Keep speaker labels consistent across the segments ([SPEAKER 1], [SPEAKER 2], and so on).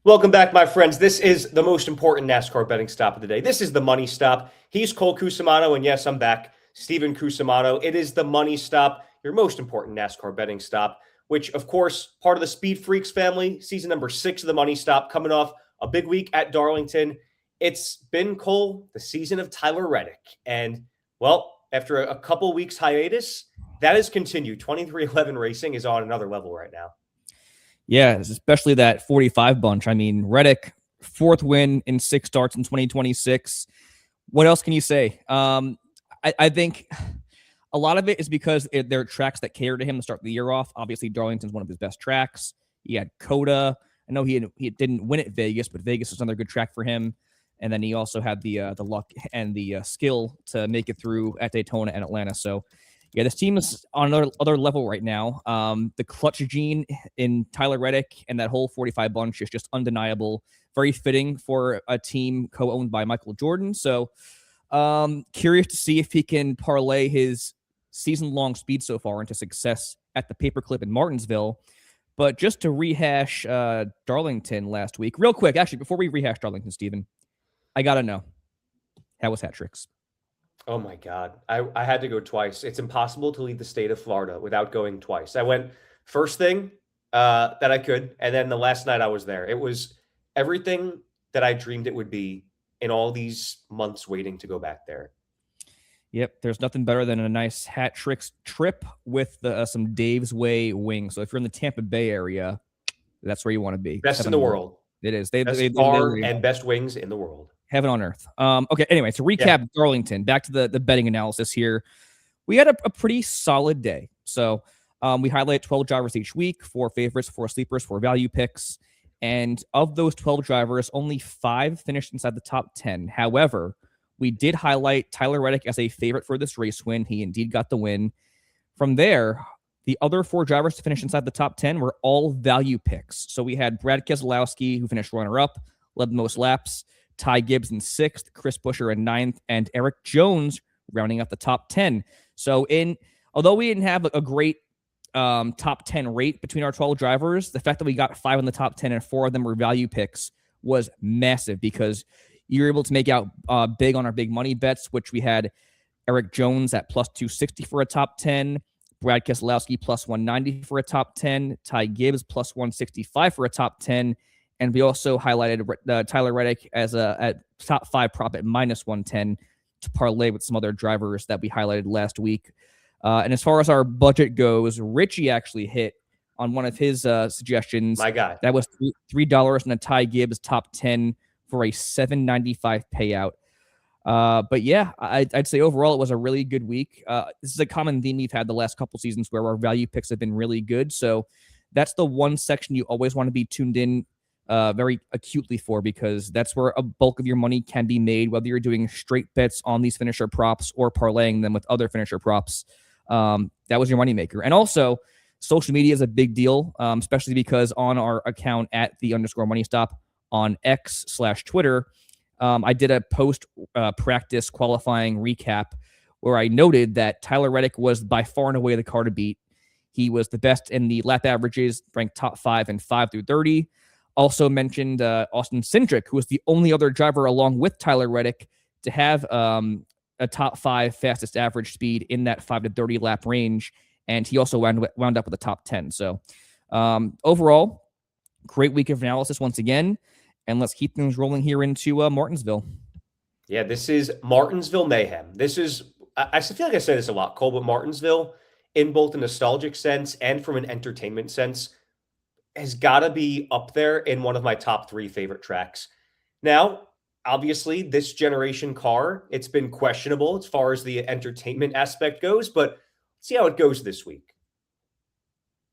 [SPEAKER 1] Welcome back, my friends. This is the most important NASCAR betting stop of the day. This is the money stop. He's Cole Cusumano, and yes, I'm back, Steven Cusumano. It is the money stop, your most important NASCAR betting stop, which, of course, part of the SpeedFreaks family, season number 6 of the money stop, coming off a big week at Darlington. It's been, Cole, the season of Tyler Reddick. And, well, after a couple weeks hiatus, that has continued. 2311 Racing is on another level right now.
[SPEAKER 2] Yeah, especially that 45 bunch. I mean, Reddick, 4th win in 6 starts in 2026. What else can you say? I think a lot of it is because there are tracks that cater to him to start the year off. Obviously, Darlington's one of his best tracks. He had Coda. I know he didn't win at Vegas, but Vegas was another good track for him. And then he also had the luck and the skill to make it through at Daytona and Atlanta. So, yeah, this team is on another level right now. The clutch gene in Tyler Reddick and that whole 45 bunch is just undeniable. Very fitting for a team co-owned by Michael Jordan. So curious to see if he can parlay his season-long speed so far into success at the paperclip in Martinsville. But just to rehash Darlington last week, real quick, actually, before we rehash Darlington, Steven, I got to know, how was Hat Tricks?
[SPEAKER 1] Oh my God. I had to go twice. It's impossible to leave the state of Florida without going twice. I went first thing that I could, and then the last night I was there. It was everything that I dreamed it would be in all these months waiting to go back there.
[SPEAKER 2] Yep, there's nothing better than a nice Hat Tricks trip with some Dave's Way wings. So if you're in the Tampa Bay area, that's where you want to be.
[SPEAKER 1] Best in the world.
[SPEAKER 2] It is.
[SPEAKER 1] Best bar and best wings in the world.
[SPEAKER 2] Heaven on earth. Okay, anyway, to recap Darlington, back to the betting analysis here. We had a pretty solid day. So we highlight 12 drivers each week, 4 favorites, 4 sleepers, 4 value picks. And of those 12 drivers, only 5 finished inside the top 10. However, we did highlight Tyler Reddick as a favorite for this race win. He indeed got the win. From there, the other 4 drivers to finish inside the top 10 were all value picks. So we had Brad Keselowski, who finished runner-up, led the most laps. Ty Gibbs in 6th, Chris Buescher in 9th, and Eric Jones rounding out the top 10. So although we didn't have a great top 10 rate between our 12 drivers, the fact that we got 5 in the top 10 and 4 of them were value picks was massive because you're able to make out big on our big money bets, which we had Eric Jones at plus 260 for a top 10, Brad Keselowski plus 190 for a top 10, Ty Gibbs plus 165 for a top 10, and we also highlighted Tyler Reddick as at top 5 prop at minus 110 to parlay with some other drivers that we highlighted last week. And as far as our budget goes, Richie actually hit on one of his suggestions.
[SPEAKER 1] My guy.
[SPEAKER 2] That was $3 and a Ty Gibbs top 10 for a $7.95 payout. But yeah, I'd say overall it was a really good week. This is a common theme we've had the last couple seasons where our value picks have been really good. So that's the one section you always want to be tuned in very acutely for, because that's where a bulk of your money can be made, whether you're doing straight bets on these finisher props or parlaying them with other finisher props. That was your moneymaker. And also, social media is a big deal, especially because on our account at _MoneyStop on X/Twitter, I did a post practice qualifying recap where I noted that Tyler Reddick was by far and away the car to beat. He was the best in the lap averages, ranked top 5 and 5 through 30. Also mentioned Austin Cindric, who was the only other driver along with Tyler Reddick to have a top 5 fastest average speed in that 5 to 30 lap range. And he also wound up with a top 10. So overall, great week of analysis once again. And let's keep things rolling here into Martinsville.
[SPEAKER 1] Yeah, this is Martinsville mayhem. This is, I feel like I say this a lot, Cole, but Martinsville, in both a nostalgic sense and from an entertainment sense, has got to be up there in one of my top 3 favorite tracks. Now, obviously, this generation car, it's been questionable as far as the entertainment aspect goes, but let's see how it goes this week.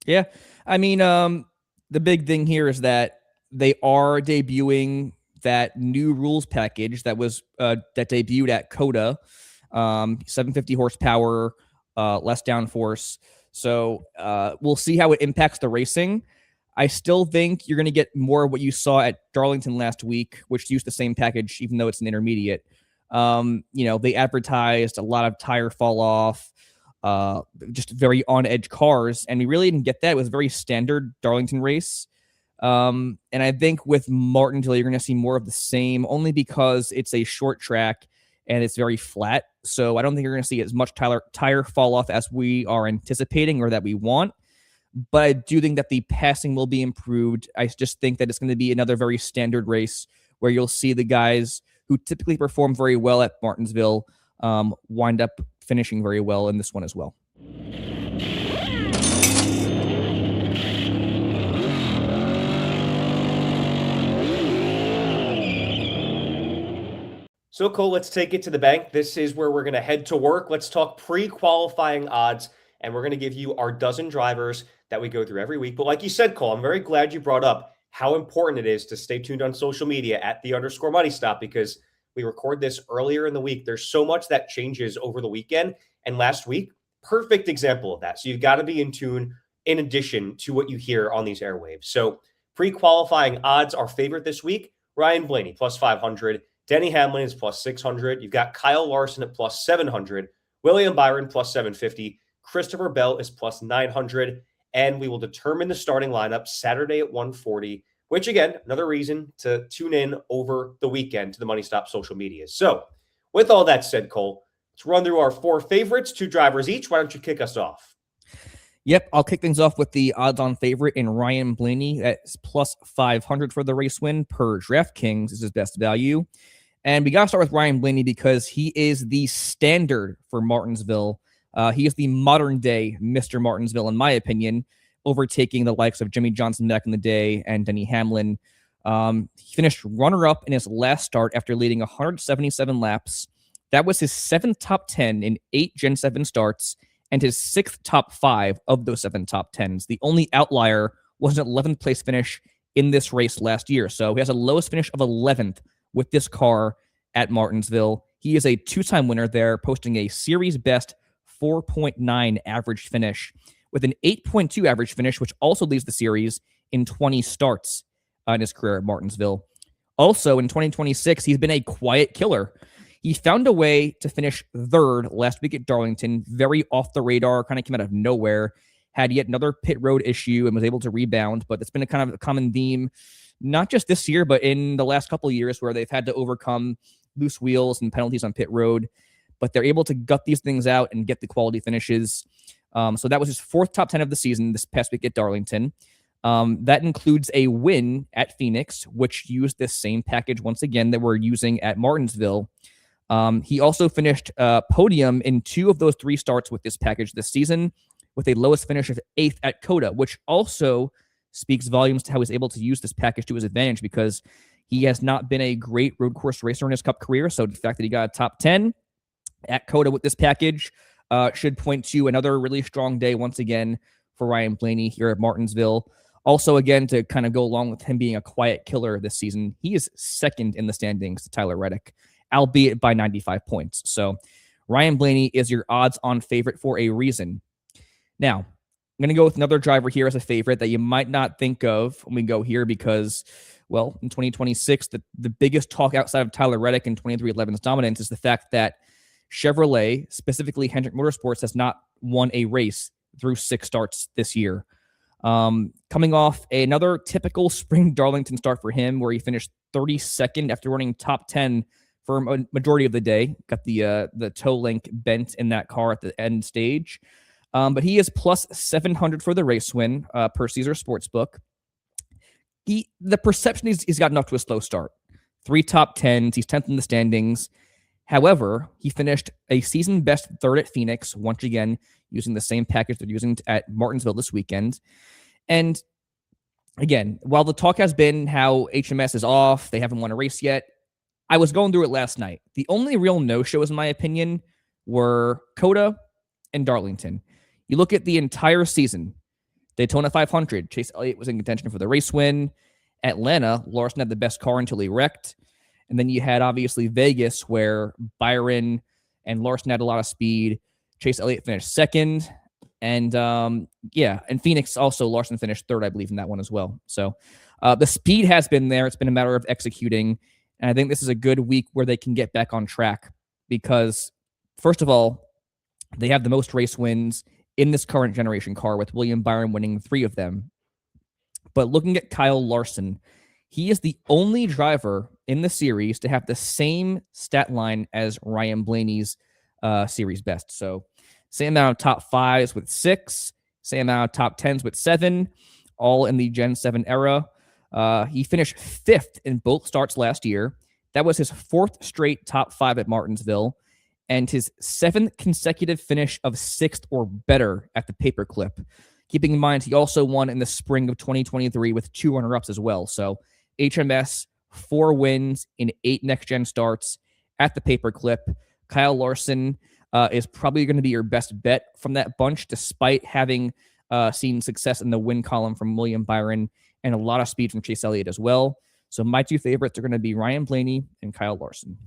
[SPEAKER 2] Yeah, I mean, the big thing here is that they are debuting that new rules package that was that debuted at Coda, 750 horsepower, less downforce. So we'll see how it impacts the racing. I still think you're going to get more of what you saw at Darlington last week, which used the same package, even though it's an intermediate. They advertised a lot of tire fall off, just very on edge cars. And we really didn't get that. It was a very standard Darlington race. And I think with Martinsville, you're going to see more of the same, only because it's a short track and it's very flat. So I don't think you're going to see as much tire fall off as we are anticipating or that we want. But I do think that the passing will be improved. I just think that it's going to be another very standard race where you'll see the guys who typically perform very well at Martinsville wind up finishing very well in this one as well.
[SPEAKER 1] So, Cole, let's take it to the bank. This is where we're going to head to work. Let's talk pre-qualifying odds, and we're going to give you our dozen drivers that we go through every week. But like you said, Cole, I'm very glad you brought up how important it is to stay tuned on social media at @_MoneyStop, because we record this earlier in the week. There's so much that changes over the weekend. And last week, perfect example of that. So you've got to be in tune in addition to what you hear on these airwaves. So pre-qualifying odds, our favorite this week, Ryan Blaney, plus 500. Denny Hamlin is plus 600. You've got Kyle Larson at plus 700. William Byron plus 750. Christopher Bell is plus 900. And we will determine the starting lineup Saturday at 1:40, which, again, another reason to tune in over the weekend to the Money Stop social media. So with all that said, Cole, let's run through our four favorites, two drivers each. Why don't you kick us off?
[SPEAKER 2] Yep, I'll kick things off with the odds-on favorite in Ryan Blaney. That's plus 500 for the race win per DraftKings is his best value. And we got to start with Ryan Blaney because he is the standard for Martinsville. He is the modern-day Mr. Martinsville, in my opinion, overtaking the likes of Jimmy Johnson back in the day and Denny Hamlin. He finished runner-up in his last start after leading 177 laps. That was his 7th top 10 in 8 Gen 7 starts and his 6th top 5 of those 7 top 10s. The only outlier was an 11th place finish in this race last year. So he has a lowest finish of 11th with this car at Martinsville. He is a 2-time winner there, posting a series best 4.9 average finish with an 8.2 average finish, which also leads the series in 20 starts in his career at Martinsville. Also, in 2026, he's been a quiet killer. He found a way to finish 3rd last week at Darlington, very off the radar, kind of came out of nowhere, had yet another pit road issue and was able to rebound, but it's been a kind of a common theme, not just this year, but in the last couple of years where they've had to overcome loose wheels and penalties on pit road, but they're able to gut these things out and get the quality finishes. So that was his 4th top 10 of the season this past week at Darlington. That includes a win at Phoenix, which used this same package once again that we're using at Martinsville. He also finished podium in 2 of those 3 starts with this package this season, with a lowest finish of 8th at COTA, which also speaks volumes to how he's able to use this package to his advantage, because he has not been a great road course racer in his Cup career. So the fact that he got a top 10 at COTA with this package should point to another really strong day once again for Ryan Blaney here at Martinsville. Also, again, to kind of go along with him being a quiet killer this season, he is 2nd in the standings to Tyler Reddick, albeit by 95 points. So Ryan Blaney is your odds-on favorite for a reason. Now, I'm going to go with another driver here as a favorite that you might not think of when we go here because, well, in 2026, the biggest talk outside of Tyler Reddick and 23XI's dominance is the fact that Chevrolet, specifically Hendrick Motorsports, has not won a race through 6 starts this year. Coming off another typical spring Darlington start for him, where he finished 32nd after running top 10 for a majority of the day. Got the toe link bent in that car at the end stage. But he is plus 700 for the race win per Caesar Sportsbook. The perception is he's gotten off to a slow start. 3 top 10s. He's 10th in the standings. However, he finished a season best 3rd at Phoenix, once again, using the same package they're using at Martinsville this weekend. And again, while the talk has been how HMS is off, they haven't won a race yet, I was going through it last night. The only real no-shows, in my opinion, were COTA and Darlington. You look at the entire season, Daytona 500, Chase Elliott was in contention for the race win. Atlanta, Larson had the best car until he wrecked. And then you had, obviously, Vegas, where Byron and Larson had a lot of speed. Chase Elliott finished 2nd. And, and Phoenix also, Larson finished 3rd, I believe, in that one as well. So the speed has been there. It's been a matter of executing. And I think this is a good week where they can get back on track because, first of all, they have the most race wins in this current generation car, with William Byron winning 3 of them. But looking at Kyle Larson, he is the only driver in the series to have the same stat line as Ryan Blaney's series best. So same amount of top 5s with 6, same amount of top 10s with 7, all in the Gen 7 era. He finished 5th in both starts last year. That was his 4th straight top 5 at Martinsville, and his 7th consecutive finish of 6th or better at the paperclip. Keeping in mind, he also won in the spring of 2023 with 2 runner-ups as well. So HMS, 4 wins in 8 next-gen starts at the paperclip. Kyle Larson is probably going to be your best bet from that bunch, despite having seen success in the win column from William Byron and a lot of speed from Chase Elliott as well. So my 2 favorites are going to be Ryan Blaney and Kyle Larson.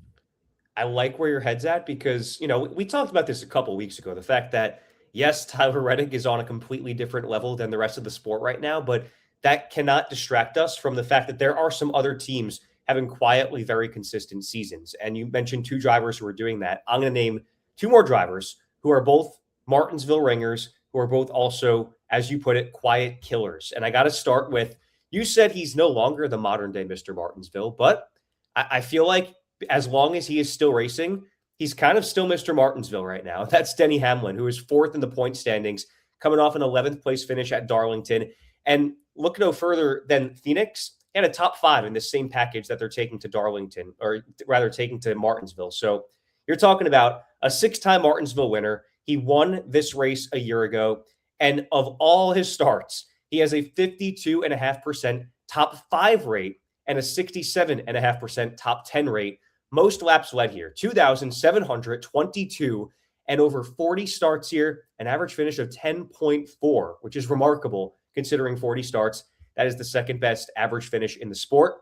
[SPEAKER 1] I like where your head's at because, we talked about this a couple weeks ago. The fact that, yes, Tyler Reddick is on a completely different level than the rest of the sport right now, but that cannot distract us from the fact that there are some other teams having quietly very consistent seasons. And you mentioned 2 drivers who are doing that. I'm going to name 2 more drivers who are both Martinsville ringers, who are both also, as you put it, quiet killers. And I got to start with, you said he's no longer the modern day Mr. Martinsville, but I feel like as long as he is still racing, he's kind of still Mr. Martinsville right now. That's Denny Hamlin, who is 4th in the point standings, coming off an 11th place finish at Darlington. And look no further than Phoenix, he had a top 5 in this same package that they're taking to Darlington, or rather taking to Martinsville. So you're talking about a 6-time Martinsville winner. He won this race a year ago. And of all his starts, he has a 52.5% top 5 rate and a 67.5% top 10 rate. Most laps led here, 2,722, and over 40 starts here, an average finish of 10.4, which is remarkable considering 40 starts. That is the second best average finish in the sport.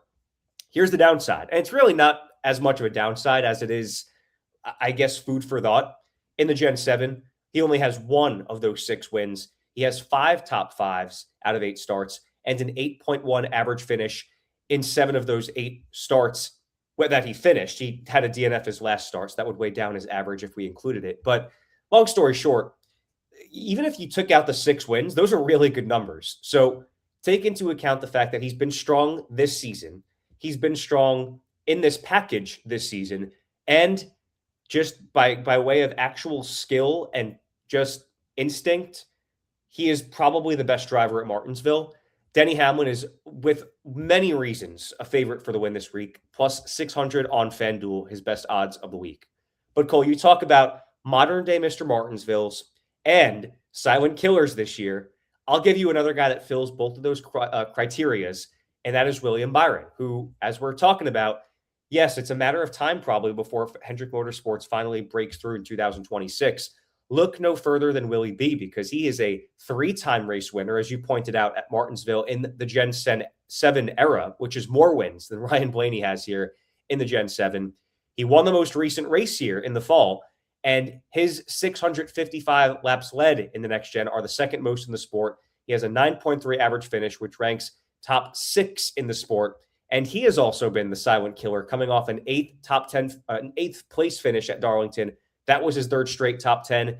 [SPEAKER 1] Here's the downside, and it's really not as much of a downside as it is, I guess, food for thought. In the Gen 7, he only has 1 of those 6 wins. He has 5 top 5s out of 8 starts and an 8.1 average finish in 7 of those 8 starts that he finished. He had a DNF his last starts. That would weigh down his average if we included it. But long story short, even if you took out the 6 wins, those are really good numbers. So take into account the fact that he's been strong this season. He's been strong in this package this season. And just by way of actual skill and just instinct, he is probably the best driver at Martinsville. Denny Hamlin is, with many reasons, a favorite for the win this week, plus 600 on FanDuel, his best odds of the week. But Cole, you talk about modern-day Mr. Martinsvilles and silent killers this year. I'll give you another guy that fills both of those criterias, and that is William Byron, who, as we're talking about, yes, it's a matter of time probably before Hendrick Motorsports finally breaks through in 2026. Look no further than Willie B, because he is a 3-time race winner, as you pointed out, at Martinsville in the Gen 7 era, which is more wins than Ryan Blaney has here in the Gen 7. He won the most recent race here in the fall, and his 655 laps led in the next gen are the second most in the sport. He has a 9.3 average finish, which ranks top 6 in the sport. And he has also been the silent killer, coming off an 8th place finish at Darlington. That was his 3rd straight top 10.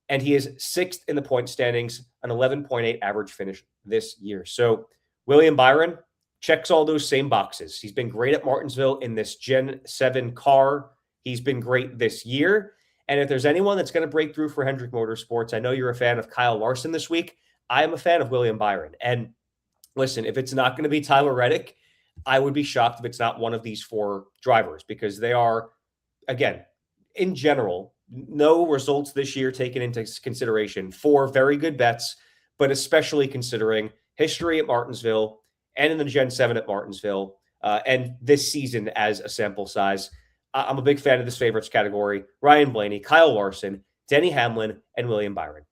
[SPEAKER 1] And he is 6th in the point standings, an 11.8 average finish this year. So William Byron checks all those same boxes. He's been great at Martinsville in this Gen 7 car. He's been great this year. And if there's anyone that's going to break through for Hendrick Motorsports, I know you're a fan of Kyle Larson this week. I am a fan of William Byron. And listen, if it's not going to be Tyler Reddick, I would be shocked if it's not one of these 4 drivers, because they are, again, in general, no results this year taken into consideration. 4 very good bets, but especially considering history at Martinsville and in the Gen 7 at Martinsville, and this season as a sample size. I'm a big fan of this favorites category. Ryan Blaney, Kyle Larson, Denny Hamlin, and William Byron.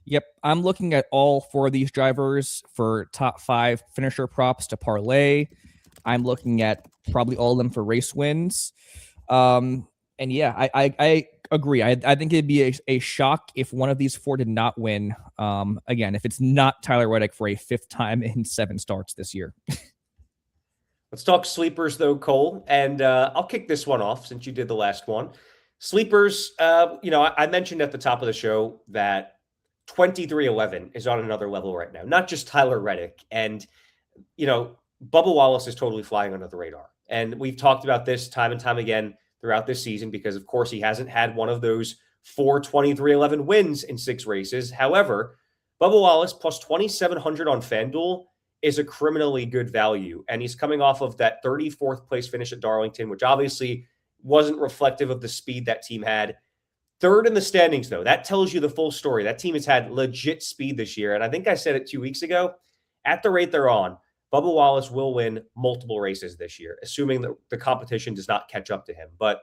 [SPEAKER 2] Yep, I'm looking at all 4 of these drivers for top 5 finisher props to parlay. I'm looking at probably all of them for race wins. And yeah, I agree. I think it'd be a shock if one of these 4 did not win. Again, if it's not Tyler Reddick for a 5th time in 7 starts this year.
[SPEAKER 1] Let's talk sleepers, though, Cole. And I'll kick this one off since you did the last one. Sleepers, I mentioned at the top of the show that 2311 is on another level right now, not just Tyler Reddick. And, Bubba Wallace is totally flying under the radar. And we've talked about this time and time again throughout this season because, of course, he hasn't had one of those 4 23-11 wins in 6 races. However, Bubba Wallace plus 2,700 on FanDuel is a criminally good value. And he's coming off of that 34th place finish at Darlington, which obviously wasn't reflective of the speed that team had. Third in the standings, though. That tells you the full story. That team has had legit speed this year. And I think I said it 2 weeks ago. At the rate they're on, Bubba Wallace will win multiple races this year, assuming that the competition does not catch up to him. But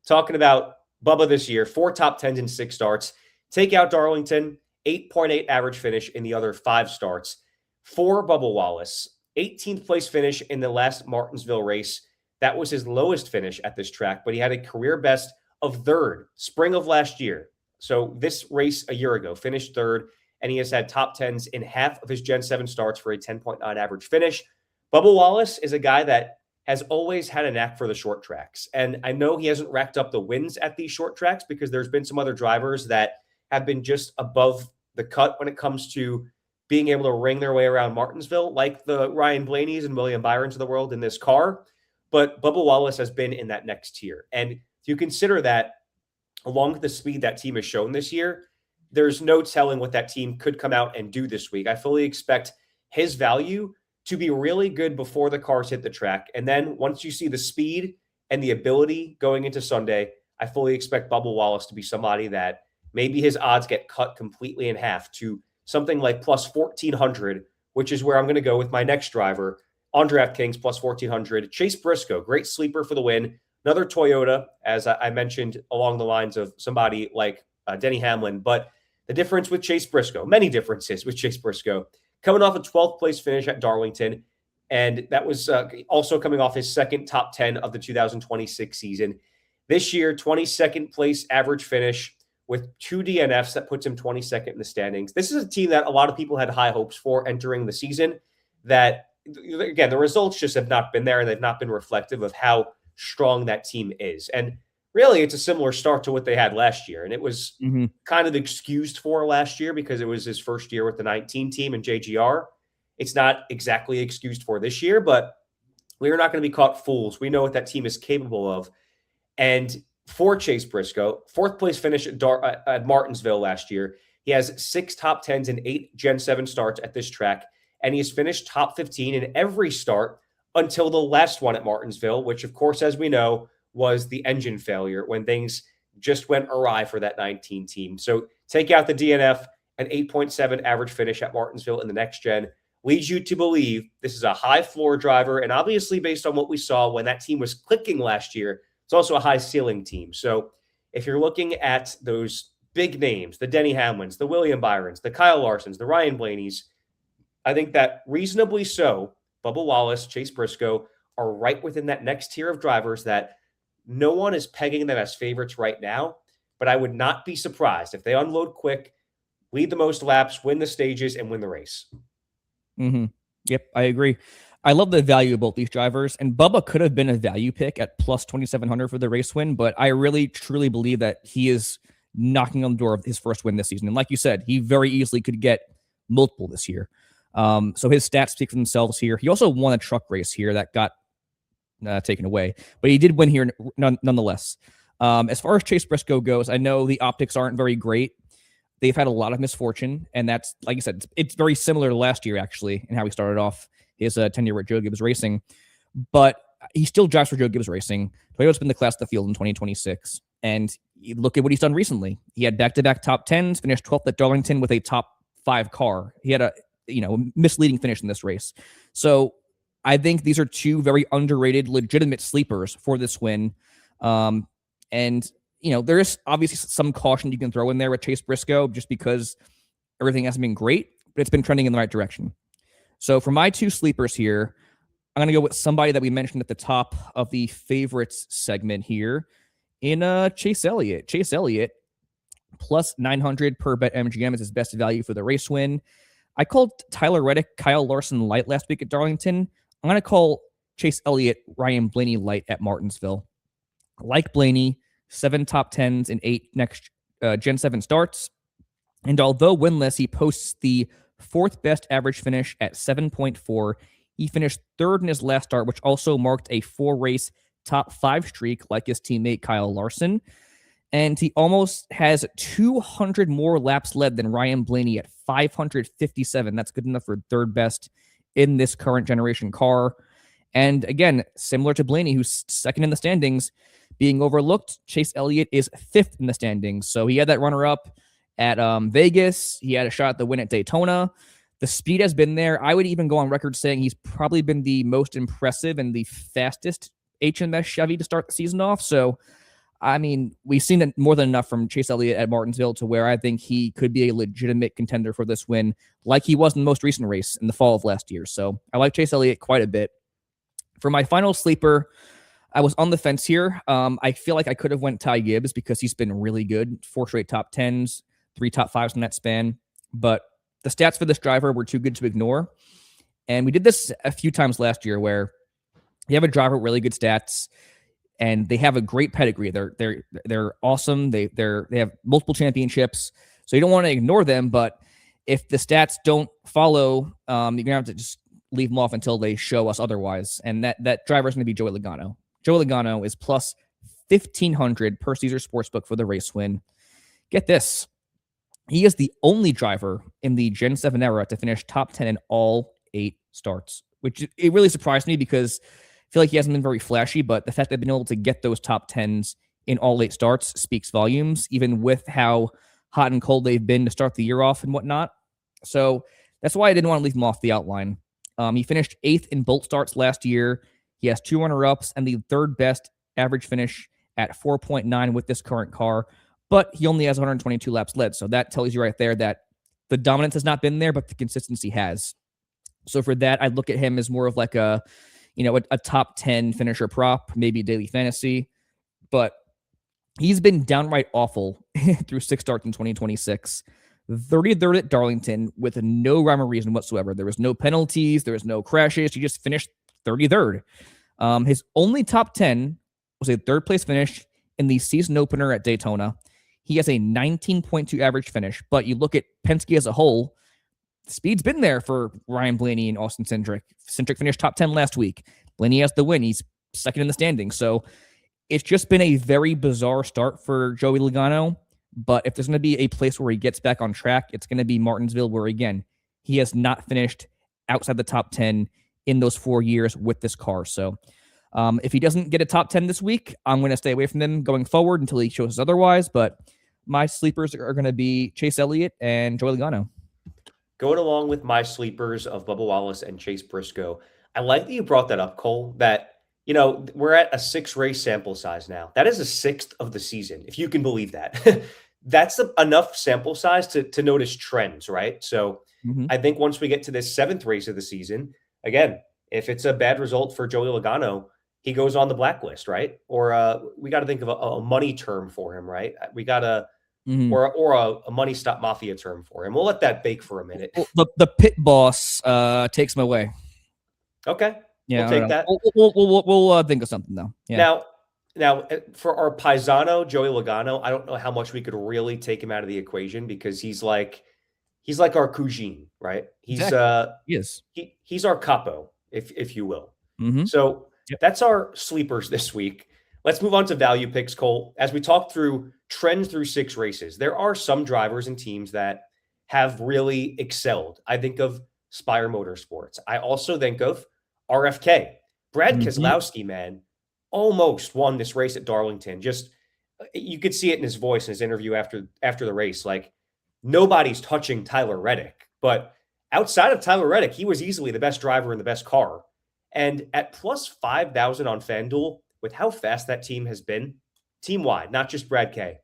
[SPEAKER 1] talking about Bubba this year, 4 top 10s in 6 starts. Take out Darlington, 8.8 average finish in the other 5 starts. For Bubba Wallace, 18th place finish in the last Martinsville race. That was his lowest finish at this track, but he had a career best of 3rd, spring of last year. So this race a year ago, finished 3rd, and he has had top 10s in half of his Gen 7 starts for a 10.9 average finish. Bubba Wallace is a guy that has always had a knack for the short tracks. And I know he hasn't racked up the wins at these short tracks because there's been some other drivers that have been just above the cut when it comes to being able to ring their way around Martinsville, like the Ryan Blaney's and William Byrons of the world in this car. But Bubba Wallace has been in that next tier. And if you consider that, along with the speed that team has shown this year, there's no telling what that team could come out and do this week. I fully expect his value to be really good before the cars hit the track. And then once you see the speed and the ability going into Sunday, I fully expect Bubba Wallace to be somebody that maybe his odds get cut completely in half to something like plus 1,400, which is where I'm going to go with my next driver on DraftKings, plus 1,400. Chase Briscoe, great sleeper for the win. Another Toyota, as I mentioned, along the lines of somebody like Denny Hamlin. But the difference with Chase Briscoe, many differences with Chase Briscoe, coming off a 12th place finish at Darlington. And that was also coming off his second top 10 of the 2026 season. This year, 22nd place average finish with 2 DNFs. That puts him 22nd in the standings. This is a team that a lot of people had high hopes for entering the season that, again, the results just have not been there, and they've not been reflective of how strong that team is. And really, it's a similar start to what they had last year. And it was kind of excused for last year because it was his first year with the 19 team in JGR. It's not exactly excused for this year, but we're not going to be caught fools. We know what that team is capable of. And for Chase Briscoe, 4th place finish at Martinsville last year. He has 6 top 10s and 8 Gen 7 starts at this track. And he's finished top 15 in every start until the last one at Martinsville, which, of course, as we know, was the engine failure when things just went awry for that 19 team. So take out the DNF, an 8.7 average finish at Martinsville in the next gen leads you to believe this is a high floor driver. And obviously, based on what we saw when that team was clicking last year, it's also a high ceiling team. So if you're looking at those big names, the Denny Hamlins, the William Byrons, the Kyle Larsons, the Ryan Blaney's, I think that reasonably so, Bubba Wallace, Chase Briscoe are right within that next tier of drivers that no one is pegging them as favorites right now, but I would not be surprised if they unload quick, lead the most laps, win the stages, and win the race.
[SPEAKER 2] Yep, I agree. I love the value of both these drivers, and Bubba could have been a value pick at plus 2,700 for the race win, but I really, truly believe that he is knocking on the door of his first win this season. And like you said, he very easily could get multiple this year. So his stats speak for themselves here. He also won a truck race here that got taken away, but he did win here nonetheless. As far as Chase Briscoe goes, I know the optics aren't very great. They've had a lot of misfortune, and that's, like I said, it's very similar to last year, actually, and how he started off his tenure at Joe Gibbs Racing. But he still drives for Joe Gibbs Racing. Toyota's been the class of the field in 2026, and look at what he's done recently. He had back-to-back top 10s, finished 12th at Darlington with a top 5 car. He had a misleading finish in this race. So I think these are 2 very underrated, legitimate sleepers for this win. And there is obviously some caution you can throw in there with Chase Briscoe just because everything hasn't been great, but it's been trending in the right direction. So for my 2 sleepers here, I'm going to go with somebody that we mentioned at the top of the favorites segment here in Chase Elliott. Chase Elliott, plus 900 per bet MGM is his best value for the race win. I called Tyler Reddick, Kyle Larson light last week at Darlington. I'm going to call Chase Elliott, Ryan Blaney light at Martinsville. Like Blaney, 7 top 10s and 8 next Gen 7 starts. And although winless, he posts the fourth best average finish at 7.4. He finished third in his last start, which also marked a 4-race top 5 streak like his teammate Kyle Larson. And he almost has 200 more laps led than Ryan Blaney at 557. That's good enough for third best in this current generation car. And again, similar to Blaney, who's second in the standings, being overlooked, Chase Elliott is fifth in the standings. So he had that runner-up at Vegas. He had a shot at the win at Daytona. The speed has been there. I would even go on record saying he's probably been the most impressive and the fastest HMS Chevy to start the season off. So, I mean, we've seen it more than enough from Chase Elliott at Martinsville to where I think he could be a legitimate contender for this win, like he was in the most recent race in the fall of last year. So I like Chase Elliott quite a bit. For my final sleeper, I was on the fence here. I feel like I could have went Ty Gibbs because he's been really good. 4 straight top 10s, 3 top 5s in that span. But the stats for this driver were too good to ignore. And we did this a few times last year where you have a driver with really good stats and they have a great pedigree. They're awesome. They have multiple championships. So you don't want to ignore them, but if the stats don't follow, you're going to have to just leave them off until they show us otherwise. And that driver is going to be Joey Logano. Joey Logano is plus 1,500 per Caesar Sportsbook for the race win. Get this. He is the only driver in the Gen 7 era to finish top 10 in all 8 starts, which it really surprised me because I feel like he hasn't been very flashy, but the fact that they've been able to get those top 10s in all 8 starts speaks volumes, even with how hot and cold they've been to start the year off and whatnot. So that's why I didn't want to leave him off the outline. He finished 8th in bolt starts last year. He has 2 runner-ups and the third best average finish at 4.9 with this current car, but he only has 122 laps led. So that tells you right there that the dominance has not been there, but the consistency has. So for that, I look at him as more of like a top 10 finisher prop, maybe daily fantasy, but he's been downright awful through 6 starts in 2026. 33rd at Darlington with no rhyme or reason whatsoever. There was no penalties. There was no crashes. He just finished 33rd. His only top 10 was a 3rd place finish in the season opener at Daytona. He has a 19.2 average finish, but you look at Penske as a whole, the speed's been there for Ryan Blaney and Austin Cindric. Cindric finished top 10 last week. Blaney has the win. He's second in the standings. So it's just been a very bizarre start for Joey Logano. But if there's going to be a place where he gets back on track, it's going to be Martinsville, where, again, he has not finished outside the top 10 in those 4 years with this car. So if he doesn't get a top 10 this week, I'm going to stay away from them going forward until he shows us otherwise. But my sleepers are going to be Chase Elliott and Joey Logano.
[SPEAKER 1] Going along with my sleepers of Bubba Wallace and Chase Briscoe, I like that you brought that up, Cole, that, we're at a 6-race sample size now. That is a 6th of the season, if you can believe that. That's enough sample size to notice trends, right? So I think once we get to this 7th race of the season, again, if it's a bad result for Joey Logano, he goes on the blacklist, right? Or we got to think of a money term for him, right? We got to, or a money stop mafia term for him. We'll let that bake for a minute.
[SPEAKER 2] The pit boss takes him away.
[SPEAKER 1] Okay.
[SPEAKER 2] Yeah,
[SPEAKER 1] we'll take that.
[SPEAKER 2] We'll think of something though. Yeah.
[SPEAKER 1] Now, for our paisano, Joey Logano, I don't know how much we could really take him out of the equation because he's like our Cougine, right? He's our capo, if you will. So that's our sleepers this week. Let's move on to value picks, Cole. As we talk through trends through 6 races, there are some drivers and teams that have really excelled. I think of Spire Motorsports. I also think of RFK. Brad Keselowski, man, almost won this race at Darlington. Just, you could see it in his voice in his interview after the race. Like, nobody's touching Tyler Reddick. But outside of Tyler Reddick, he was easily the best driver in the best car. And at plus 5,000 on FanDuel, with how fast that team has been, team-wide, not just Brad K,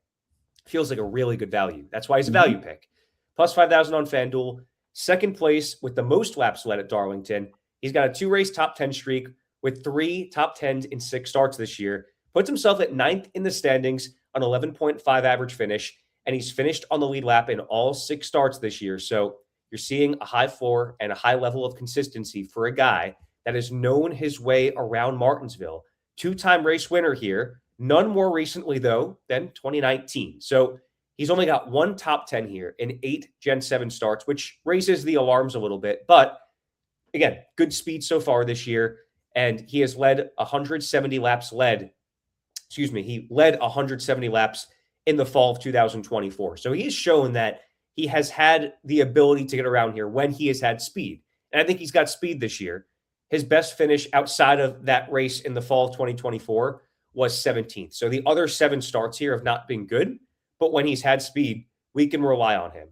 [SPEAKER 1] feels like a really good value. That's why he's a value pick. Plus 5,000 on FanDuel. 2nd place with the most laps led at Darlington. He's got a 2-race top 10 streak with 3 top 10s in 6 starts this year. Puts himself at 9th in the standings on 11.5 average finish, and he's finished on the lead lap in all 6 starts this year. So you're seeing a high floor and a high level of consistency for a guy that has known his way around Martinsville. 2-time race winner here. None more recently, though, than 2019. So He's only got one top 10 here in 8 Gen 7 starts, which raises the alarms a little bit. But again, good speed so far this year. And he has led 170 laps he led 170 laps in the fall of 2024. So he's shown that he has had the ability to get around here when he has had speed. And I think he's got speed this year. His best finish outside of that race in the fall of 2024 was 17th. So the other 7 starts here have not been good, but when he's had speed, we can rely on him.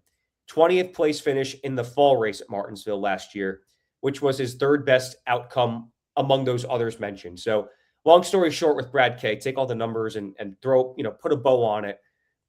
[SPEAKER 1] 20th place finish in the fall race at Martinsville last year, which was his 3rd best outcome among those others mentioned. So long story short with Brad K, take all the numbers and put a bow on it.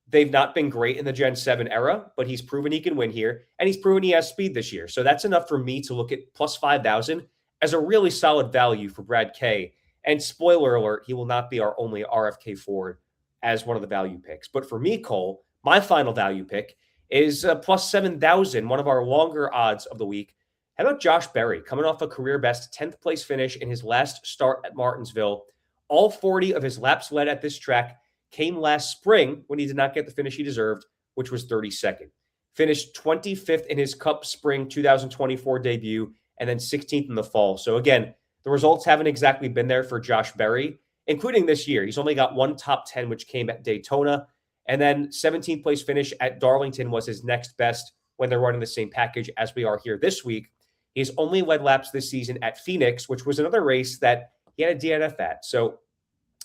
[SPEAKER 1] They've not been great in the Gen 7 era, but he's proven he can win here, and he's proven he has speed this year. So that's enough for me to look at plus 5,000 as a really solid value for Brad K. And spoiler alert, he will not be our only RFK Ford as one of the value picks. But for me, Cole, my final value pick is plus 7,000, one of our longer odds of the week. How about Josh Berry, coming off a career best 10th place finish in his last start at Martinsville? All 40 of his laps led at this track came last spring when he did not get the finish he deserved, which was 32nd. Finished 25th in his Cup Spring 2024 debut, and then 16th in the fall. So again, the results haven't exactly been there for Josh Berry, including this year. He's only got one top 10, which came at Daytona, and then 17th place finish at Darlington was his next best when they're running the same package as we are here this week. He's only led laps this season at Phoenix, which was another race that he had a DNF at. So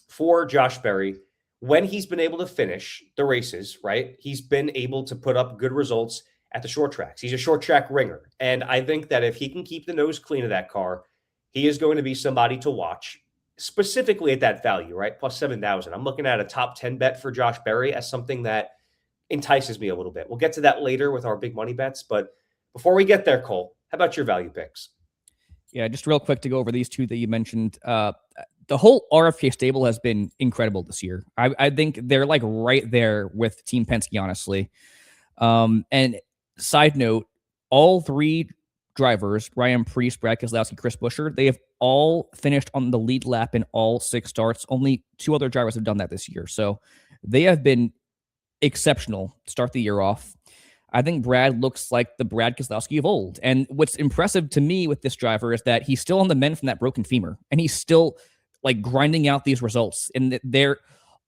[SPEAKER 1] for Josh Berry, when he's been able to finish the races, right, he's been able to put up good results at the short tracks. He's a short track ringer. And I think that if he can keep the nose clean of that car, he is going to be somebody to watch, specifically at that value, right? Plus 7,000. I'm looking at a top 10 bet for Josh Berry as something that entices me a little bit. We'll get to that later with our big money bets. But before we get there, Cole, how about your value picks?
[SPEAKER 2] Yeah, just real quick to go over these two that you mentioned. The whole RFK stable has been incredible this year. I think they're like right there with Team Penske, honestly. And side note, all 3 drivers, Ryan Preece, Brad Keselowski, Chris Buescher, they have all finished on the lead lap in all 6 starts. Only 2 other drivers have done that this year. So they have been exceptional to start the year off. I think Brad looks like the Brad Keselowski of old. And what's impressive to me with this driver is that he's still on the mend from that broken femur, and he's still like grinding out these results. And they're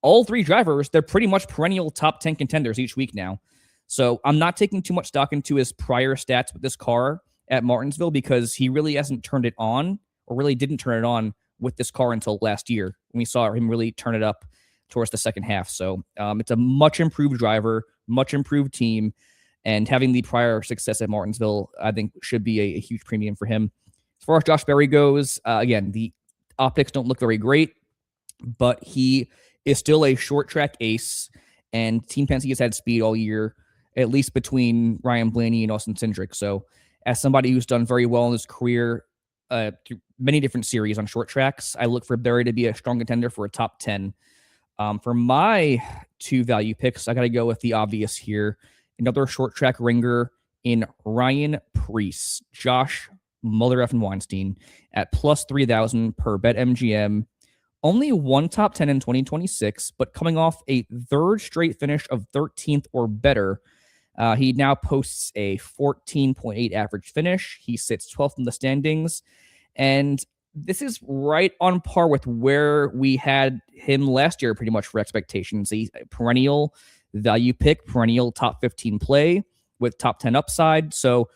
[SPEAKER 2] all 3 drivers, they're pretty much perennial top 10 contenders each week now. So I'm not taking too much stock into his prior stats with this car at Martinsville because he really hasn't turned it on, or really didn't turn it on with this car until last year when we saw him really turn it up towards the second half. So it's a much improved driver, much improved team. And having the prior success at Martinsville, I think, should be a huge premium for him. As far as Josh Berry goes, again, the optics don't look very great, but he is still a short track ace, and Team Penske has had speed all year, at least between Ryan Blaney and Austin Cindric. So as somebody who's done very well in his career through many different series on short tracks, I look for Berry to be a strong contender for a top 10. For my 2 value picks, I got to go with the obvious here. Another short track ringer in Ryan Preece, Josh Mother effing Weinstein at plus 3,000 per BetMGM. Only one top 10 in 2026, but coming off a 3rd straight finish of 13th or better. He now posts a 14.8 average finish. He sits 12th in the standings. And this is right on par with where we had him last year, pretty much for expectations. He's a perennial value pick, perennial top 15 play with top 10 upside. So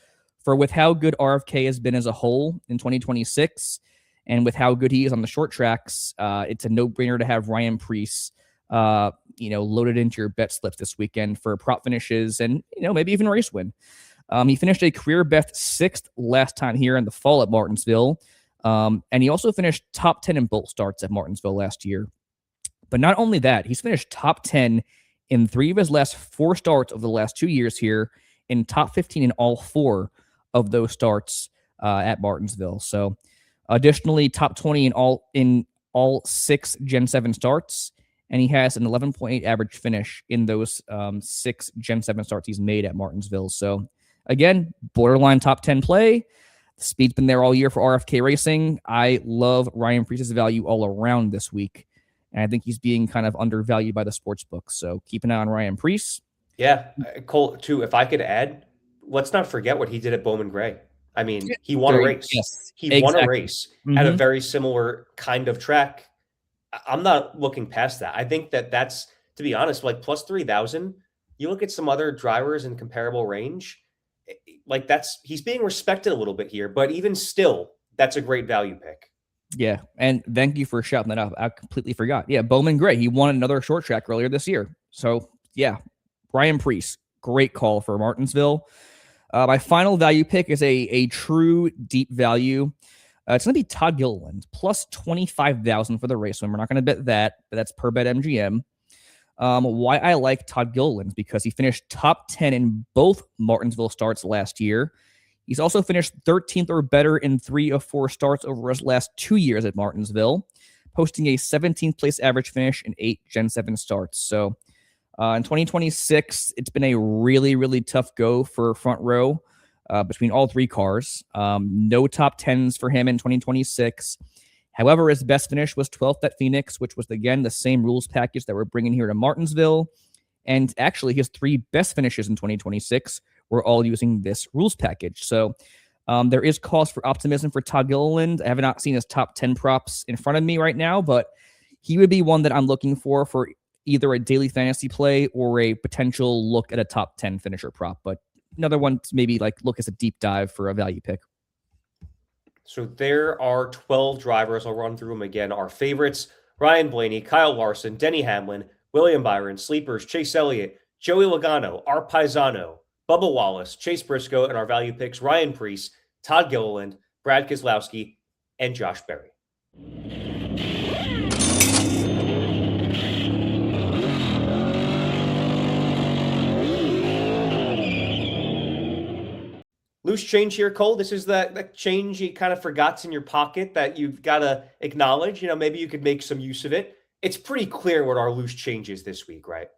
[SPEAKER 2] with how good RFK has been as a whole in 2026, and with how good he is on the short tracks, it's a no-brainer to have Ryan Preece, loaded into your bet slips this weekend for prop finishes and, maybe even race win. He finished a career best 6th last time here in the fall at Martinsville. And he also finished top 10 in both starts at Martinsville last year. But not only that, he's finished top 10 in 3 of his last 4 starts over the last 2 years here, in top 15 in all 4 of those starts at Martinsville. So additionally, top 20 in all 6 Gen 7 starts, and he has an 11.8 average finish in those 6 Gen 7 starts he's made at Martinsville. So again, borderline top 10 play. The speed's been there all year for RFK Racing. I love Ryan Preece's value all around this week, and I think he's being kind of undervalued by the sports books. So keep an eye on Ryan Preece.
[SPEAKER 1] Yeah, Cole, too, if I could add, let's not forget what he did at Bowman Gray. I mean, he won a race.
[SPEAKER 2] Yes,
[SPEAKER 1] He won a
[SPEAKER 2] exactly.
[SPEAKER 1] race at a
[SPEAKER 2] Mhm.
[SPEAKER 1] very similar kind of track. I'm not looking past that. I think that that's, to be honest, like plus 3,000. You look at some other drivers in comparable range, like he's being respected a little bit here, but even still, that's a great value pick.
[SPEAKER 2] Yeah, and thank you for shouting that out. I completely forgot. Yeah, Bowman Gray, he won another short track earlier this year. So, yeah, Brian Priest, great call for Martinsville. My final value pick is a true deep value. It's going to be Todd Gilliland, plus 25,000 for the race win. We're not going to bet that, but that's per bet MGM. Why I like Todd Gilliland because he finished top 10 in both Martinsville starts last year. He's also finished 13th or better in 3 of 4 starts over his last 2 years at Martinsville, posting a 17th place average finish in 8 Gen 7 starts. So in 2026, it's been a really, really tough go for front row between all 3 cars. No top 10s for him in 2026. However, his best finish was 12th at Phoenix, which was, again, the same rules package that we're bringing here to Martinsville. And actually, his 3 best finishes in 2026 were all using this rules package. So there is cause for optimism for Todd Gilliland. I have not seen his top 10 props in front of me right now, but he would be one that I'm looking for either a daily fantasy play or a potential look at a top 10 finisher prop. But another one to maybe like look as a deep dive for a value pick.
[SPEAKER 1] So there are 12 drivers. I'll run through them again. Our favorites: Ryan Blaney, Kyle Larson, Denny Hamlin, William Byron, sleepers: Chase Elliott, Joey Logano, Art Paisano, Bubba Wallace, Chase Briscoe, and our value picks: Ryan Priest, Todd Gilliland, Brad Keselowski, and Josh Berry. Loose change here, Cole. This is the change you kind of forgot in your pocket that you've got to acknowledge. Maybe you could make some use of it. It's pretty clear what our loose change is this week, right?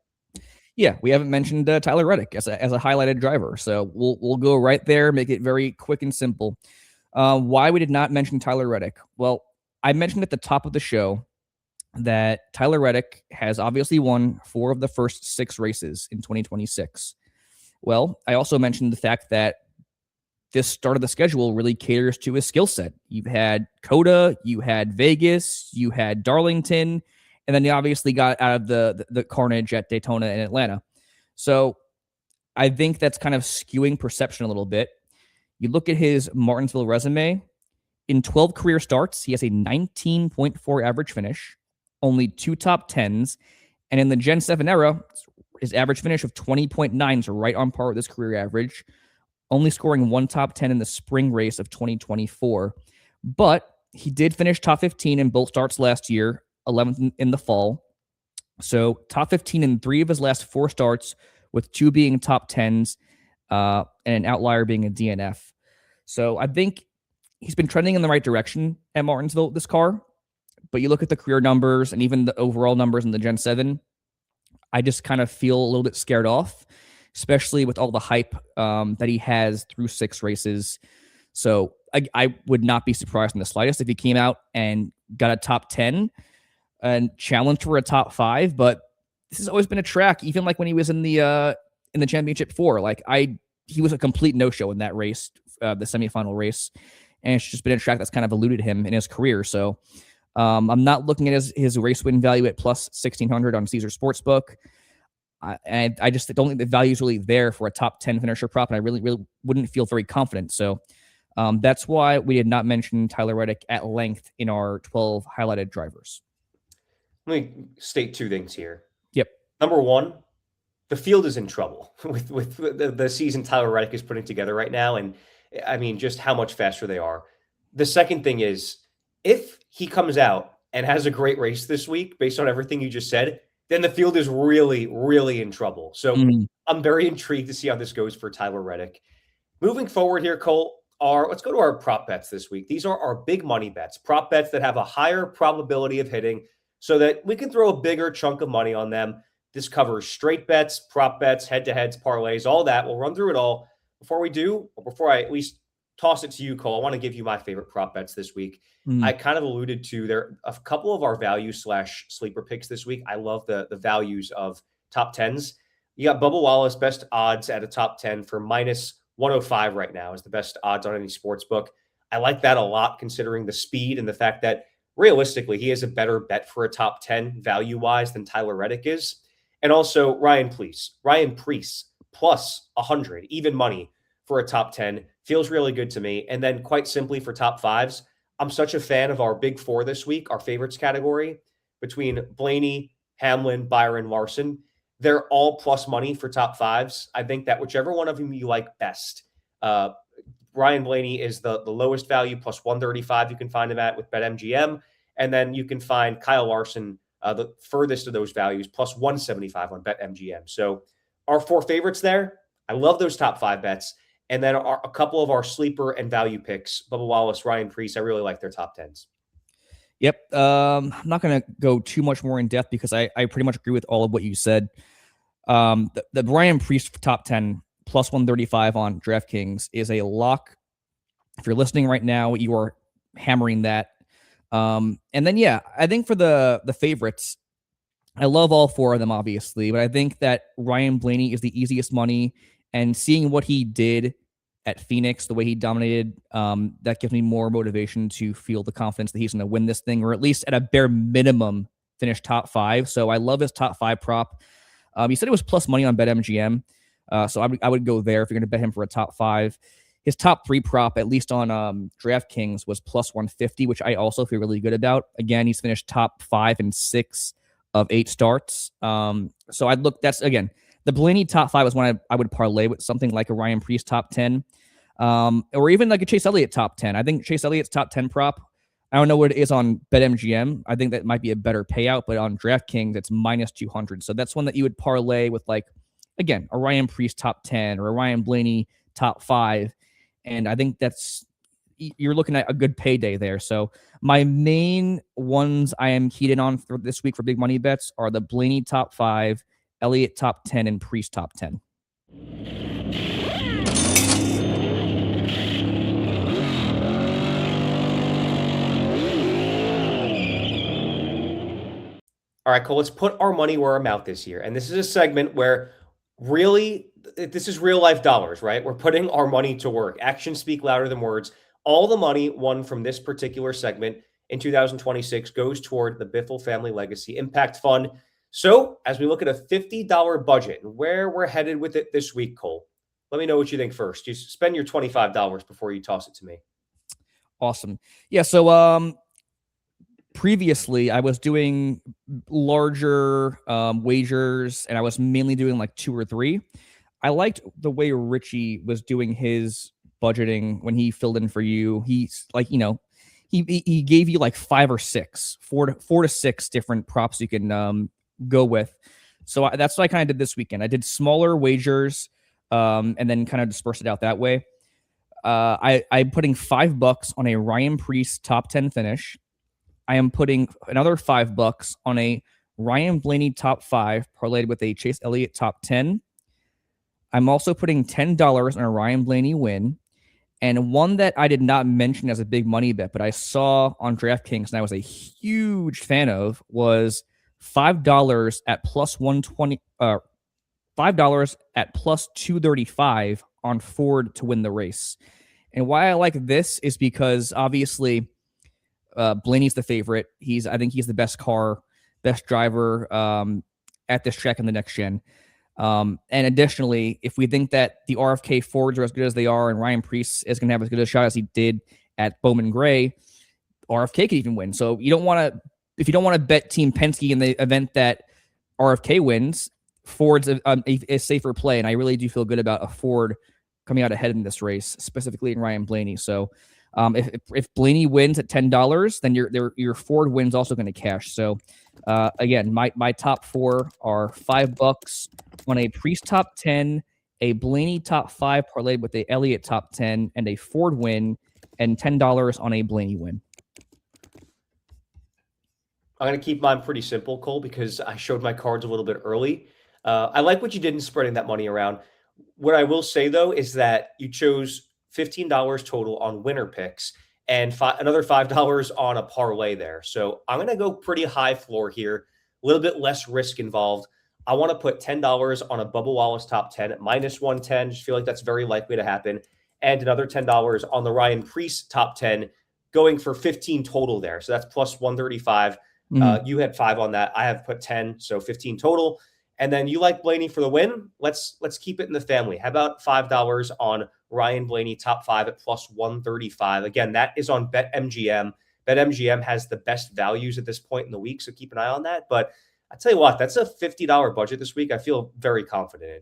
[SPEAKER 2] Yeah, we haven't mentioned Tyler Reddick as a highlighted driver, so we'll go right there, make it very quick and simple. Why we did not mention Tyler Reddick? Well, I mentioned at the top of the show that Tyler Reddick has obviously won 4 of the first 6 races in 2026. Well, I also mentioned the fact that this start of the schedule really caters to his skill set. You've had Coda, you had Vegas, you had Darlington, and then you obviously got out of the carnage at Daytona and Atlanta. So I think that's kind of skewing perception a little bit. You look at his Martinsville resume. In 12 career starts, he has a 19.4 average finish, only 2 top 10s, and in the Gen 7 era, his average finish of 20.9 is right on par with his career average, only scoring 1 top 10 in the spring race of 2024. But he did finish top 15 in both starts last year, 11th in the fall. So top 15 in 3 of his last 4 starts, with 2 being top 10s and an outlier being a DNF. So I think he's been trending in the right direction at Martinsville, this car. But you look at the career numbers and even the overall numbers in the Gen 7, I just kind of feel a little bit scared off, especially with all the hype that he has through 6 races. So I would not be surprised in the slightest if he came out and got a top 10 and challenged for a top 5. But this has always been a track, even like when he was in the championship 4. He was a complete no-show in that race, the semifinal race. And it's just been a track that's kind of eluded him in his career. So I'm not looking at his race win value at plus 1,600 on Caesar Sportsbook. And I just don't think the value is really there for a top 10 finisher prop, and I really, really wouldn't feel very confident. So that's why we did not mention Tyler Reddick at length in our 12 highlighted drivers.
[SPEAKER 1] Let me state 2 things here.
[SPEAKER 2] Yep.
[SPEAKER 1] Number 1, the field is in trouble with the season Tyler Reddick is putting together right now, and I mean just how much faster they are. The second thing is, if he comes out and has a great race this week, based on everything you just said, then the field is really, really in trouble. So I'm very intrigued to see how this goes for Tyler Reddick. Moving forward here, Cole, let's go to our prop bets this week. These are our big money bets, prop bets that have a higher probability of hitting so that we can throw a bigger chunk of money on them. This covers straight bets, prop bets, head-to-heads, parlays, all that. We'll run through it all. Before I at least toss it to you, Cole, I want to give you my favorite prop bets this week. I kind of alluded to there a couple of our value / sleeper picks this week. I love the values of top 10s. You got Bubba Wallace, best odds at a top 10 for minus 105 right now is the best odds on any sports book. I like that a lot considering the speed and the fact that realistically he is a better bet for a top 10 value-wise than Tyler Reddick is. And also Ryan Preece plus 100, even money for a top 10 feels really good to me. And then quite simply for top fives, I'm such a fan of our big four this week, our favorites category between Blaney, Hamlin, Byron, Larson. They're all plus money for top fives. I think that whichever one of them you like best. Ryan Blaney is the lowest value, plus 135 you can find him at with BetMGM. And then you can find Kyle Larson, the furthest of those values, plus 175 on BetMGM. So our four favorites there, I love those top five bets. And then a couple of our sleeper and value picks, Bubba Wallace, Ryan Preece, I really like their top 10s.
[SPEAKER 2] Yep. I'm not going to go too much more in depth because I pretty much agree with all of what you said. The Ryan Preece top 10 plus 135 on DraftKings is a lock. If you're listening right now, you are hammering that. And then, yeah, I think for the favorites, I love all four of them, obviously, but I think that Ryan Blaney is the easiest money, and seeing what he did at Phoenix, the way he dominated, that gives me more motivation to feel the confidence that he's going to win this thing, or at least at a bare minimum finish top five. So I love his top five prop. He said it was plus money on BetMGM. So I would go there if you're going to bet him for a top five. His top three prop, at least on DraftKings, was plus 150, which I also feel really good about. Again, he's finished top 5 and 6 of 8 starts. So I'd look, that's again, the Blaney top 5 is one I would parlay with something like a Ryan Preece top 10, or even like a Chase Elliott top 10. I think Chase Elliott's top 10 prop, I don't know what it is on BetMGM. I think that might be a better payout, but on DraftKings, it's minus 200. So that's one that you would parlay with, like, again, a Ryan Preece top 10 or a Ryan Blaney top 5. And I think you're looking at a good payday there. So my main ones I am keyed in on for this week for big money bets are the Blaney top 5, Elliott top 10, and Preece top 10.
[SPEAKER 1] All right, Cole, let's put our money where our mouth is here. And this is a segment where really, this is real life dollars, right? We're putting our money to work. Actions speak louder than words. All the money won from this particular segment in 2026 goes toward the Biffle Family Legacy Impact Fund. So as we look at a $50 budget and where we're headed with it this week, Cole, let me know what you think first. You spend your $25 before you toss it to me.
[SPEAKER 2] Awesome. Yeah, so previously I was doing larger wagers, and I was mainly doing like 2 or 3. I liked the way Richie was doing his budgeting when he filled in for you. He's like, he gave you like 5 or 6, 4 to 6 different props you can go with. So that's what I kind of did this weekend. I did smaller wagers and then kind of dispersed it out that way. I'm putting $5 on a Ryan Preece top 10 finish. I am putting another $5 on a Ryan Blaney top 5 parlayed with a Chase Elliott top 10. I'm also putting $10 on a Ryan Blaney win. And one that I did not mention as a big money bet, but I saw on DraftKings and I was a huge fan of, was $5 at plus 120, $5 at plus 235 on Ford to win the race. And why I like this is because obviously Blaney's the favorite. I think he's the best driver at this track in the next gen. And additionally, if we think that the RFK Fords are as good as they are and Ryan Preece is going to have as good a shot as he did at Bowman Gray, RFK could even win. So if you don't want to bet Team Penske in the event that RFK wins, Ford's a safer play. And I really do feel good about a Ford coming out ahead in this race, specifically in Ryan Blaney. So if Blaney wins at $10, then your Ford win's also going to cash. So again, my top 4 are $5 on a Preece top 10, a Blaney top 5 parlayed with a Elliott top 10, and a Ford win, and $10 on a Blaney win.
[SPEAKER 1] I'm going to keep mine pretty simple, Cole, because I showed my cards a little bit early. I like what you did in spreading that money around. What I will say, though, is that you chose $15 total on winner picks and another $5 on a parlay there. So I'm going to go pretty high floor here, a little bit less risk involved. I want to put $10 on a Bubba Wallace top 10 at -110. Just feel like that's very likely to happen. And another $10 on the Ryan Preece top 10, going for 15 total there. So that's plus 135. You had 5 on that. I have put 10, so 15 total. And then you like Blaney for the win. Let's keep it in the family. How about $5 on Ryan Blaney top 5 at plus 135? Again, that is on BetMGM. BetMGM has the best values at this point in the week, so keep an eye on that. But I tell you what, that's a $50 budget this week. I feel very confident in.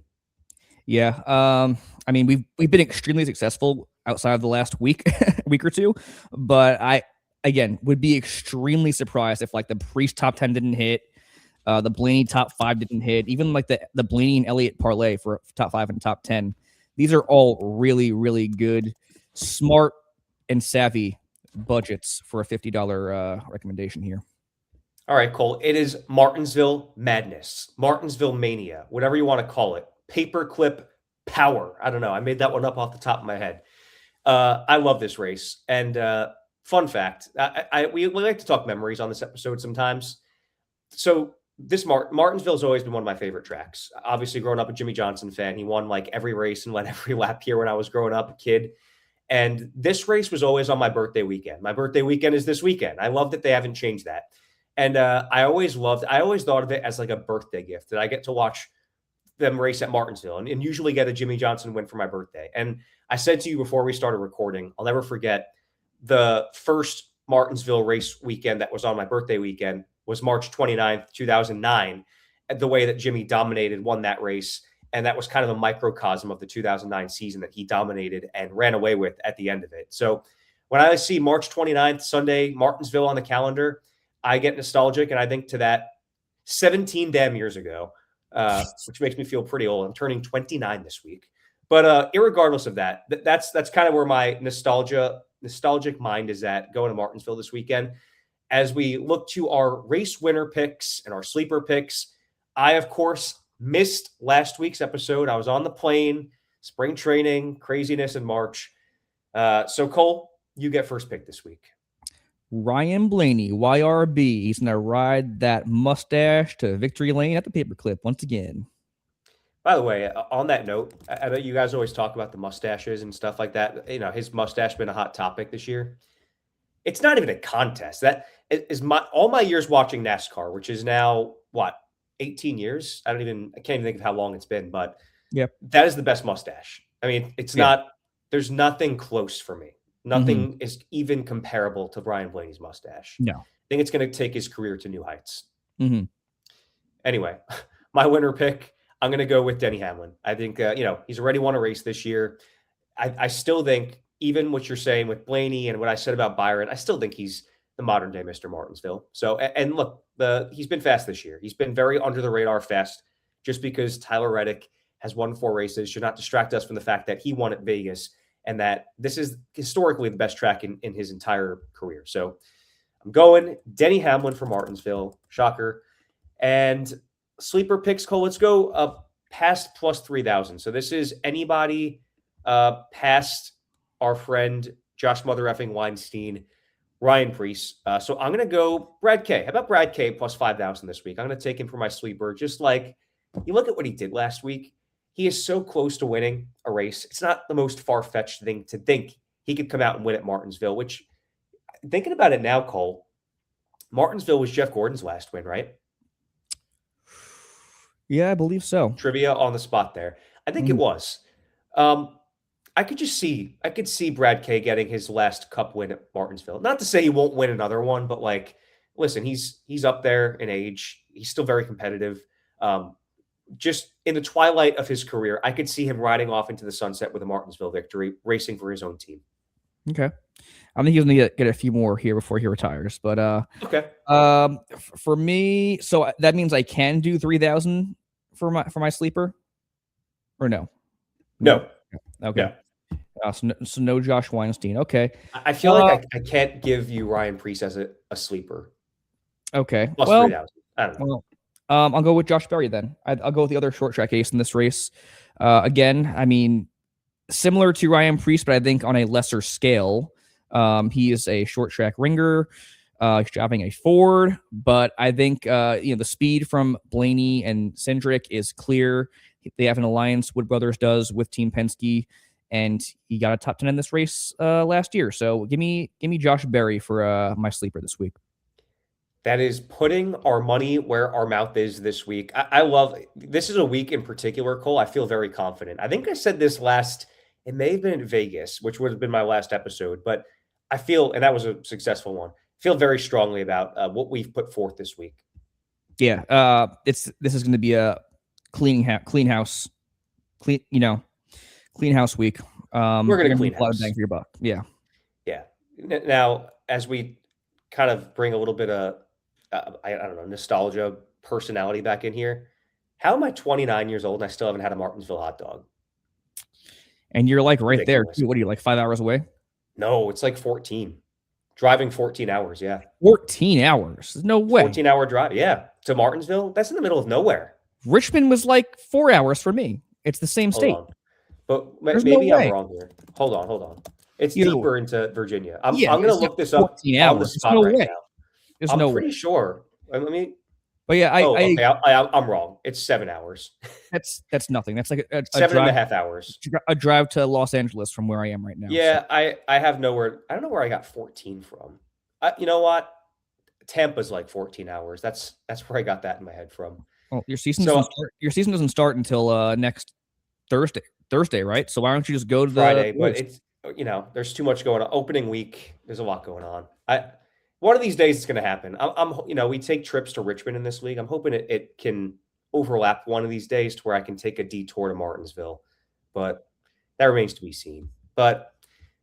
[SPEAKER 2] Yeah. I mean, we've been extremely successful outside of the last week, week or two, but I, again, would be extremely surprised if like the Priest top 10 didn't hit, the Blaney top 5 didn't hit, even like the Blaney and Elliott parlay for top 5 and top 10. These are all really, really good, smart and savvy budgets for a $50 recommendation here.
[SPEAKER 1] All right, Cole. It is Martinsville Madness, Martinsville Mania, whatever you want to call it. Paperclip Power. I don't know. I made that one up off the top of my head. I love this race. And fun fact, we like to talk memories on this episode sometimes. So this Martinsville has always been one of my favorite tracks. Obviously, growing up a Jimmy Johnson fan, he won like every race and led every lap here when I was growing up a kid. And this race was always on my birthday weekend. My birthday weekend is this weekend. I love that they haven't changed that. And I always thought of it as like a birthday gift that I get to watch them race at Martinsville and usually get a Jimmy Johnson win for my birthday. And I said to you before we started recording, I'll never forget the first Martinsville race weekend that was on my birthday weekend was March 29th, 2009, the way that Jimmy won that race. And that was kind of a microcosm of the 2009 season that he dominated and ran away with at the end of it. So when I see March 29th, Sunday, Martinsville on the calendar, I get nostalgic. And I think to that 17 damn years ago, which makes me feel pretty old. I'm turning 29 this week. But irregardless of that, that's kind of where my nostalgic mind is at going to Martinsville this weekend. As we look to our race winner picks and our sleeper picks, I, of course, missed last week's episode. I was on the plane, spring training, craziness in March. So, Cole, you get first pick this week.
[SPEAKER 2] Ryan Blaney, YRB. He's going to ride that mustache to victory lane at the paperclip once again.
[SPEAKER 1] By the way, on that note, I know you guys always talk about the mustaches and stuff like that. You know, his mustache been a hot topic this year. It's not even a contest. That is all my years watching NASCAR, which is now, 18 years? I can't even think of how long it's been, but
[SPEAKER 2] yep,
[SPEAKER 1] that is the best mustache. I mean, it's not, there's nothing close for me. Nothing is even comparable to Ryan Blaney's mustache.
[SPEAKER 2] No.
[SPEAKER 1] I think it's going to take his career to new heights.
[SPEAKER 2] Anyway,
[SPEAKER 1] my winner pick, I'm going to go with Denny Hamlin. I think, he's already won a race this year. I still think, even what you're saying with Blaney and what I said about Byron, I still think he's the modern day Mr. Martinsville. So, and look, he's been fast this year. He's been very under the radar fast. Just because Tyler Reddick has won 4 races should not distract us from the fact that he won at Vegas and that this is historically the best track in his entire career. So I'm going Denny Hamlin for Martinsville. Shocker. And sleeper picks, Cole, let's go up past plus 3,000. So this is anybody past our friend Josh Mother effing Weinstein, Ryan Preece. So I'm going to go Brad K. How about Brad K plus 5,000 this week? I'm going to take him for my sleeper. Just like you look at what he did last week. He is so close to winning a race. It's not the most far-fetched thing to think he could come out and win at Martinsville, which, thinking about it now, Cole, Martinsville was Jeff Gordon's last win, right?
[SPEAKER 2] Yeah, I believe so.
[SPEAKER 1] Trivia on the spot there. I think it was. I could see Brad K getting his last Cup win at Martinsville. Not to say he won't win another one, but like, listen, he's up there in age. He's still very competitive. Just in the twilight of his career, I could see him riding off into the sunset with a Martinsville victory, racing for his own team.
[SPEAKER 2] Okay. I think he's going to get a few more here before he retires. But
[SPEAKER 1] okay.
[SPEAKER 2] For me, so that means I can do 3,000 for my sleeper, or no?
[SPEAKER 1] No.
[SPEAKER 2] Okay. Yeah. So no Josh Weinstein. Okay.
[SPEAKER 1] I feel like I can't give you Ryan Preece as a sleeper.
[SPEAKER 2] Okay.
[SPEAKER 1] Plus 3,000. I don't know.
[SPEAKER 2] Well, I'll go with Josh Berry then. I'll go with the other short track ace in this race. Again, I mean, similar to Ryan Preece, but I think on a lesser scale. He is a short track ringer. He's driving a Ford, but I think the speed from Blaney and Cindric is clear. They have an alliance, Wood Brothers does, with Team Penske, and he got a top 10 in this race last year. So give me Josh Berry for my sleeper this week.
[SPEAKER 1] That is putting our money where our mouth is this week. I love this is a week in particular, Cole. I feel very confident. I think I said this it may have been in Vegas, which would have been my last episode, but I feel, and that was a successful one, feel very strongly about what we've put forth this week.
[SPEAKER 2] Yeah, this is going to be a clean house week.
[SPEAKER 1] We're going to clean
[SPEAKER 2] a lot of
[SPEAKER 1] house.
[SPEAKER 2] bang for your buck. Yeah.
[SPEAKER 1] Yeah. Now, as we kind of bring a little bit of I don't know, nostalgia, personality back in here. How am I 29 years old and I still haven't had a Martinsville hot dog?
[SPEAKER 2] And you're like right
[SPEAKER 1] Ridiculous.
[SPEAKER 2] there. What are you, like 5 hours away?
[SPEAKER 1] No, it's like 14. Driving 14 hours, yeah.
[SPEAKER 2] 14 hours? No way.
[SPEAKER 1] 14-hour drive, yeah. To Martinsville? That's in the middle of nowhere.
[SPEAKER 2] Richmond was like 4 hours for me. It's the same state.
[SPEAKER 1] But maybe I'm wrong here. Hold on. It's deeper into Virginia. I'm going to look this up on the spot right now. I'm pretty sure. I mean,
[SPEAKER 2] but yeah,
[SPEAKER 1] I'm wrong. It's 7 hours.
[SPEAKER 2] That's nothing. That's like a
[SPEAKER 1] 7.5 hours.
[SPEAKER 2] A drive to Los Angeles from where I am right now.
[SPEAKER 1] Yeah, so. I have nowhere. I don't know where I got 14 from. You know what? Tampa's like 14 hours. That's where I got that in my head from.
[SPEAKER 2] Well, your season doesn't start until next Thursday, right? So why don't you just go to
[SPEAKER 1] Friday? But it's there's too much going on. Opening week, there's a lot going on. One of these days it's going to happen. We take trips to Richmond in this league. I'm hoping it can overlap one of these days to where I can take a detour to Martinsville, but that remains to be seen. But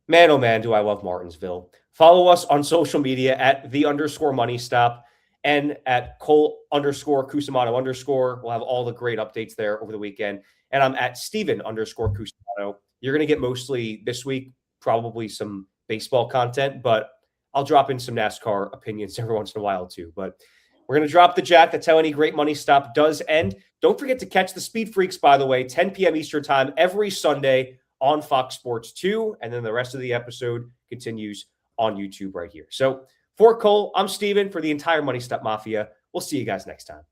[SPEAKER 1] man, oh man, do I love Martinsville. Follow us on social media at _MoneyStop and at Cole_Cusumano_. We'll have all the great updates there over the weekend. And I'm at Steven_Cusumano. You're going to get mostly this week, probably some baseball content, but I'll drop in some NASCAR opinions every once in a while too. But we're going to drop the jack. That's how any great money stop does end. Don't forget to catch the Speed Freaks, by the way, 10 p.m. Eastern time every Sunday on Fox Sports 2. And then the rest of the episode continues on YouTube right here. So for Cole, I'm Steven for the entire Money Stop Mafia. We'll see you guys next time.